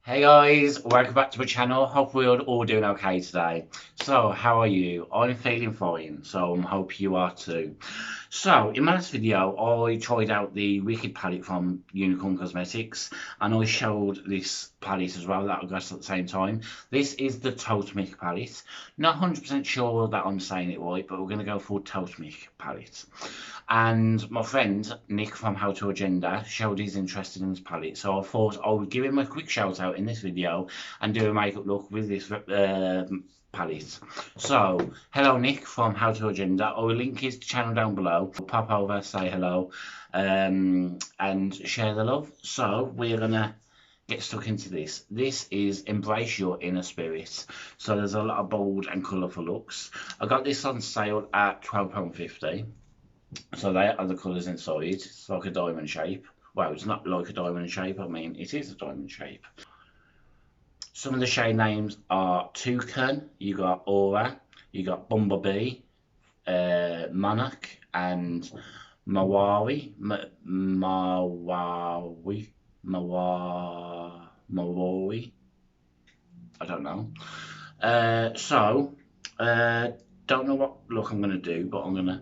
Hey guys, welcome back to my channel. Hope we're all doing okay today. So, how are you? I'm feeling fine, so I hope you are too. So, in my last video, I tried out the Wicked palette from Unicorn Cosmetics, and I showed this palette as well that I got at the same time. This is the TOTEMIC palette. Not 100% sure that I'm saying it right, but we're going to go for TOTEMIC palette. And my friend Nick from How to Agenda showed he's interested in this palette, so I thought I would give him a quick shout out in this video and do a makeup look with this palette. So, hello Nick from How to Agenda. I will link his channel down below. Pop over, say hello, and share the love. So, we're gonna get stuck into this. This is Embrace Your Inner Spirit. So, there's a lot of bold and colourful looks. I got this on sale at £12.50. So they are the colours inside. It's like a diamond shape. Well, it's not like a diamond shape. I mean, it is a diamond shape. Some of the shade names are Toucan, you got Aura, you got Bumblebee, Monarch, and Mawari. Mawari. I don't know. Don't know what look I'm going to do, but I'm going to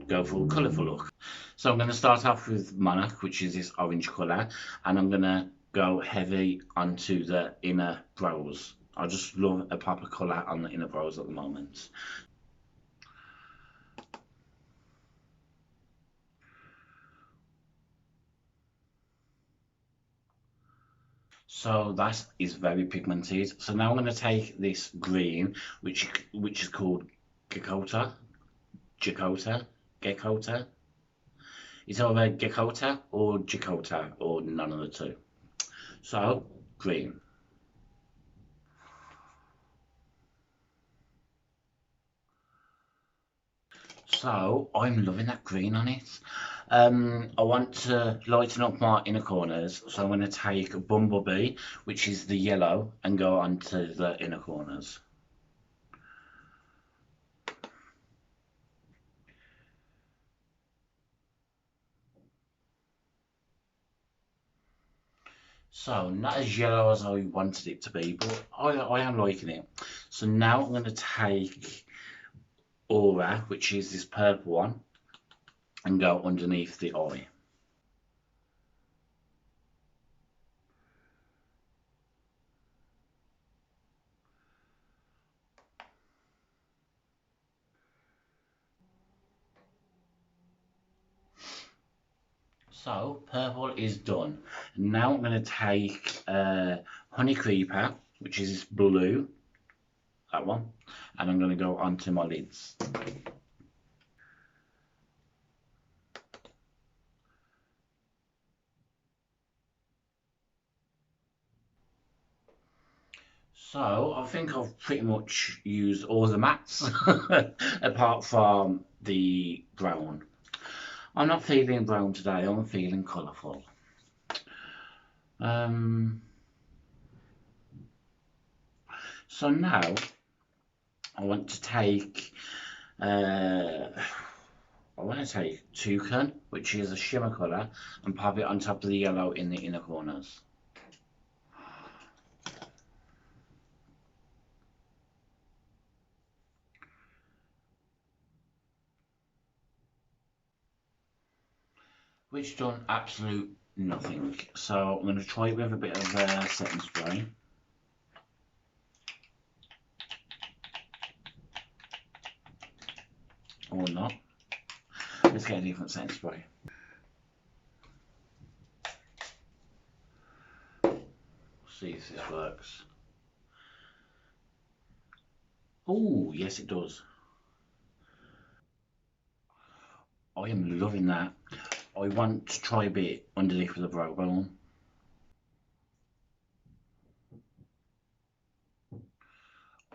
go for a colourful look. So I'm going to start off with Monarch, which is this orange colour, and I'm going to go heavy onto the inner brows. I just love a proper colour on the inner brows at the moment. So that is very pigmented. So now I'm going to take this green, which is called Gekota. It's either Gekota or Jakota or none of the two. So, green. So, I'm loving that green on it. I want to lighten up my inner corners, so I'm going to take Bumblebee, which is the yellow, and go onto the inner corners. So, not as yellow as I wanted it to be, but I am liking it. So now I'm going to take Aura, which is this purple one, and go underneath the eye. So purple is done. Now I'm going to take Honey Creeper, which is this blue, that one, and I'm going to go onto my lids. So I think I've pretty much used all the mattes apart from the brown. I'm not feeling brown today, I'm feeling colourful. So now I want to take Toucan, which is a shimmer colour, and pop it on top of the yellow in the inner corners. Which done absolute nothing. So I'm going to try it with a bit of setting spray. Or not. Let's get a different setting spray. See if this works. Oh, yes it does. I am loving that. I want to try a bit underneath the brow bone.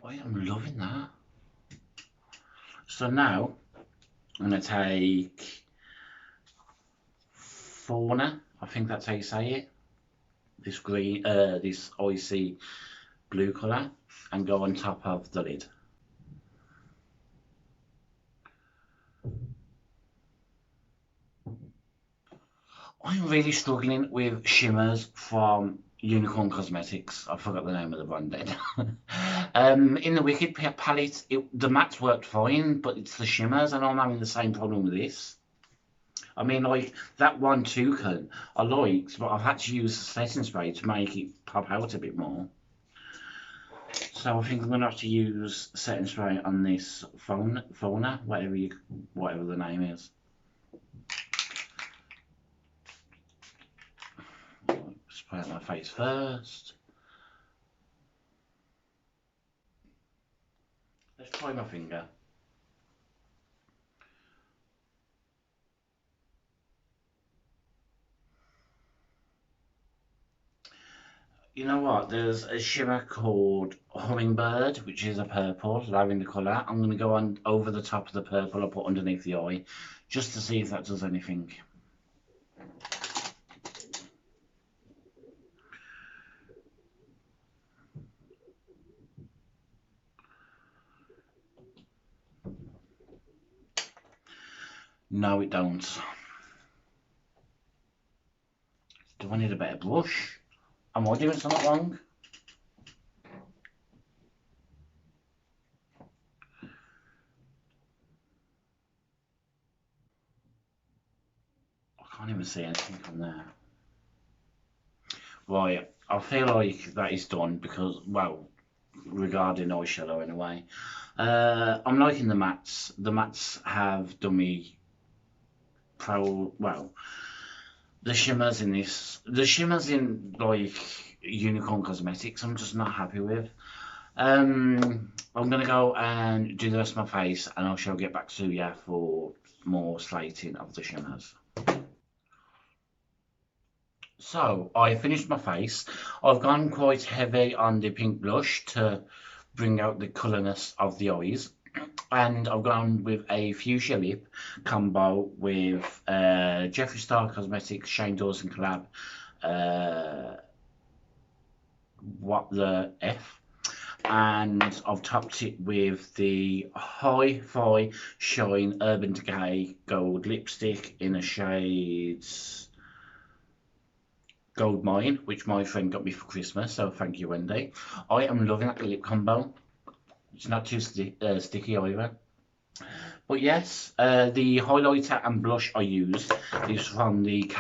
I am loving that. So now I'm going to take Fauna, I think that's how you say it. This green, this icy blue colour, and go on top of the lid. I'm really struggling with shimmers from Unicorn Cosmetics. I forgot the name of the brand then. In the Wicked palette, the mattes worked fine, but it's the shimmers, and I'm having the same problem with this. I mean, like, that one toucan I liked, but I've had to use setting spray to make it pop out a bit more. So I think I'm going to have to use setting spray on this Fauna, whatever the name is. Spray it on my face first. Let's try my finger. You know what? There's a shimmer called Hummingbird, which is a purple, lavender colour. I'm going to go on over the top of the purple I put underneath the eye, just to see if that does anything. No, it don't. Do I need a better brush? Am I doing something wrong? I can't even see anything from there. Right, I feel like that is done because, well, regarding eyeshadow anyway. I'm liking the mattes. The mattes have done me well, the shimmers in this, the shimmers in like Unicorn Cosmetics, I'm just not happy with. I'm gonna go and do the rest of my face, and I shall get back to you for more slating of the shimmers. So I finished my face. I've gone quite heavy on the pink blush to bring out the colourness of the eyes, and I've gone with a fuchsia lip combo with Jeffree Star Cosmetics Shane Dawson collab. What the F? And I've topped it with the Hi-Fi Shine Urban Decay Gold lipstick in a shade Gold Mine, which my friend got me for Christmas, so thank you, Wendy. I am loving that lip combo. It's not too sticky either. But yes, the highlighter and blush I used is from the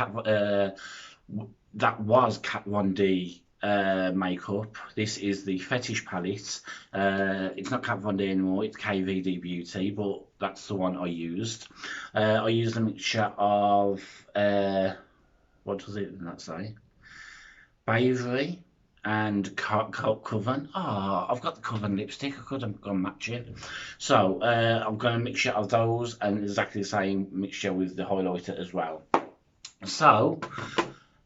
that was Kat Von D makeup. This is the Fetish palette. It's not Kat Von D anymore, it's KVD Beauty, but that's the one I used. I used a mixture of, what does it not say? Bavery and Coven. I've got the Coven lipstick. I could have gone matching. So I've got a mixture of those and exactly the same mixture with the highlighter as well. So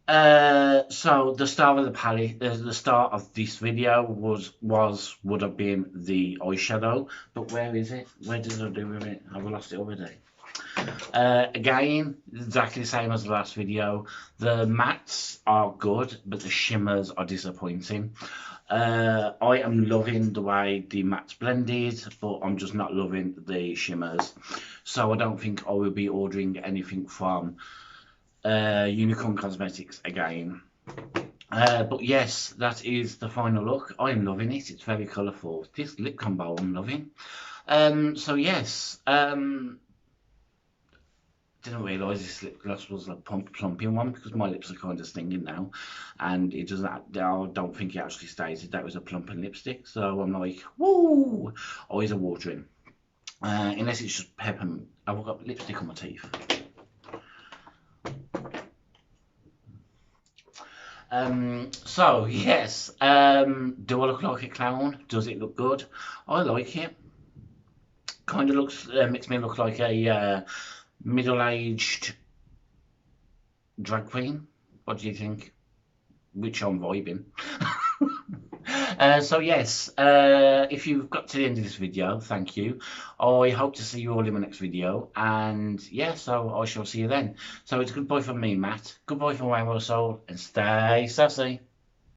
the star of the palette, the start of this video would have been the eyeshadow, but where is it? Where did I do with it? Have I lost it already? Again, exactly the same as the last video. The mattes are good, but the shimmers are disappointing. I am loving the way the mattes blended, but I'm just not loving the shimmers. So I don't think I will be ordering anything from Unicorn Cosmetics again. But yes, that is the final look. I am loving it. It's very colourful. This lip combo I'm loving. So yes, didn't realise this lip gloss was a plumping one because my lips are kind of stinging now, and it doesn't. I don't think it actually stated that was a plumping lipstick. So I'm like, woo! Eyes are watering. Unless it's just peppermint. I've got lipstick on my teeth. So yes, do I look like a clown? Does it look good? I like it. Kind of looks, makes me look like a middle-aged drag queen. What do you think? Which I'm vibing. So yes, if you've got to the end of this video, thank you. I hope to see you all in my next video, and yeah, so I shall see you then. So it's goodbye from me, Matt. Goodbye from Rainbow Soul, and stay sassy.